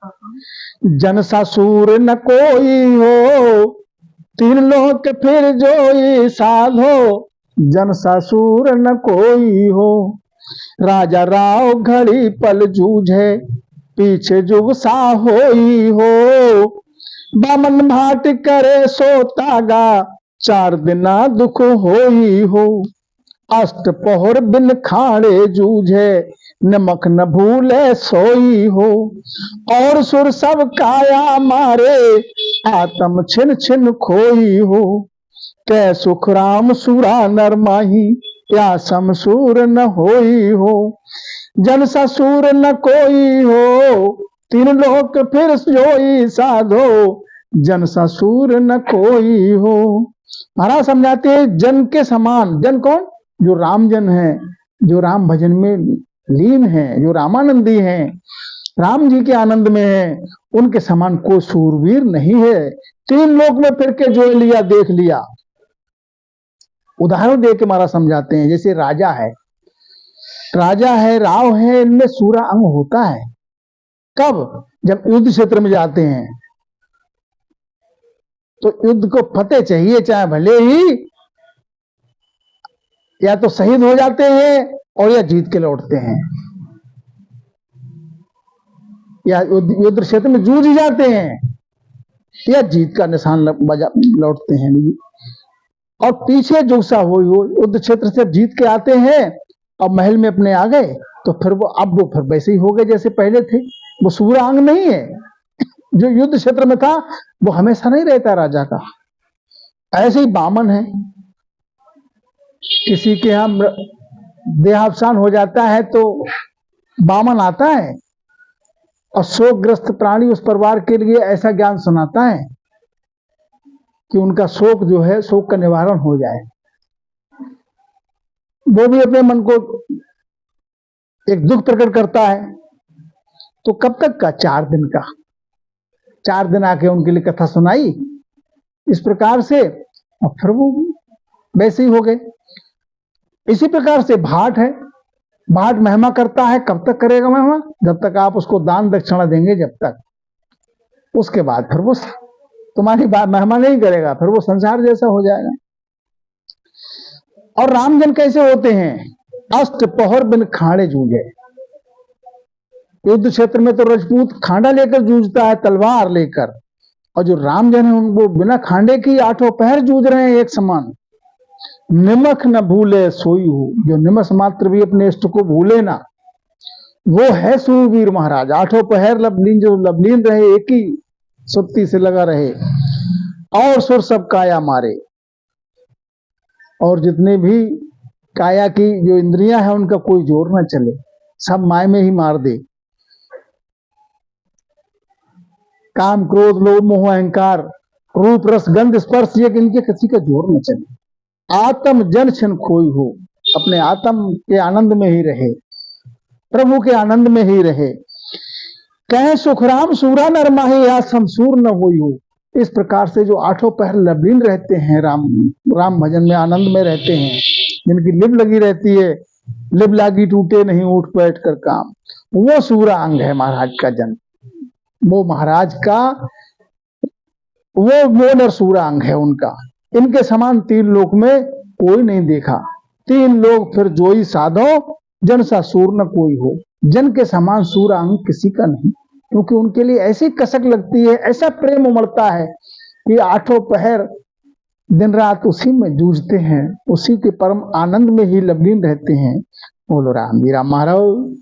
जन सा सूर न कोई हो, तीन लोक फिर जोई साधो, जन सा सूर न कोई हो। राजा राव घड़ी पल जूझे, पीछे जुग सा होई हो। बामन भाट करे सो तागा, चार दिना दुख होई हो। अष्ट पहर बिन खाड़े जूझे, नमक न भूले सोई हो। और सुर सब काया मारे, आत्म छिन छिन खोई हो। कै सुख राम सूरा नर माही, या समसूर न होई हो। जन सा सूर न कोई हो, तीन लोक फिर जोई साधो, जन सा सूर न कोई हो। महाराज समझाते हैं जन के समान, जन कौन? जो राम जन है, जो राम भजन में लीन है, जो रामानंदी हैं, राम जी के आनंद में है, उनके समान कोई सूरवीर नहीं है। तीन लोक में फिर के जो लिया देख लिया। उदाहरण दे के महाराज समझाते हैं, जैसे राजा है, राव है, इनमें सूरा अंग होता है। कब? जब युद्ध क्षेत्र में जाते हैं तो युद्ध को फतेह चाहिए, चाहे भले ही या तो शहीद हो जाते हैं और या जीत के लौटते हैं, या युद्ध क्षेत्र में जूझ जाते हैं या जीत का निशान लौटते हैं। और पीछे जो सा हो युद्ध क्षेत्र से जीत के आते हैं और महल में अपने आ गए, तो फिर वो फिर वैसे ही हो गए जैसे पहले थे। वो सूरा अंग नहीं है। जो युद्ध क्षेत्र में था वो हमेशा नहीं रहता राजा का। ऐसे ही बामन है, किसी के यहाँ देहावसान हो जाता है तो बामन आता है और शोकग्रस्त प्राणी उस परिवार के लिए ऐसा ज्ञान सुनाता है कि उनका शोक जो है, शोक का निवारण हो जाए। वो भी अपने मन को एक दुख प्रकट करता है। तो कब तक का? 4 दिन का। 4 दिन आके उनके लिए कथा सुनाई इस प्रकार से, और फिर वो वैसे ही हो गए। इसी प्रकार से भाट है, भाट महिमा करता है। कब तक करेगा महिमा? जब तक आप उसको दान दक्षिणा देंगे, जब तक। उसके बाद फिर वो तुम्हारी बात महिमा नहीं करेगा, फिर वो संसार जैसा हो जाएगा। और रामजन कैसे होते हैं? अष्ट पहर बिन खाड़े जूझे। युद्ध क्षेत्र में तो राजपूत खांडा लेकर जूझता है, तलवार लेकर, और जो रामजन है वो बिना खांडे की 8 पहर जूझ रहे हैं एक समान। निमक न भूले सोई हो, जो निमस मात्र भी अपने इष्ट को भूले ना, वो है सूरवीर महाराज। 8 पहर लबलीन रहे, एक ही सुत्ती से लगा रहे। और सुर सब काया मारे, और जितने भी काया की जो इंद्रियां हैं उनका कोई जोर न चले, सब माय में ही मार दे। काम क्रोध लोभ मोह अहंकार रूप रस गंध स्पर्श, ये इनके किसी का जोर न चले। आत्म जन छिन खोई हो, अपने आत्म के आनंद में ही रहे, प्रभु के आनंद में ही रहे। कहे सुखराम सूरा नर माही, या समसूर न होई हो। इस प्रकार से जो 8 पहर लबलीन रहते हैं, राम भजन में आनंद में रहते हैं, जिनकी लिब लगी रहती है, लिब लागी टूटे नहीं उठ बैठ कर काम, वो सूरा अंग है महाराज का जन्म। वो महाराज का वो नर सूरा अंग है उनका। इनके समान 3 लोक में कोई नहीं देखा। 3 लोग फिर जोई साधो, जन सा सूर न कोई हो। जन के समान सूरा अंग किसी का नहीं, क्योंकि उनके लिए ऐसी कसक लगती है, ऐसा प्रेम उमड़ता है कि 8 पहर दिन रात उसी में जूझते हैं, उसी के परम आनंद में ही लबलीन रहते हैं। बोलो राम जी राम महाराज।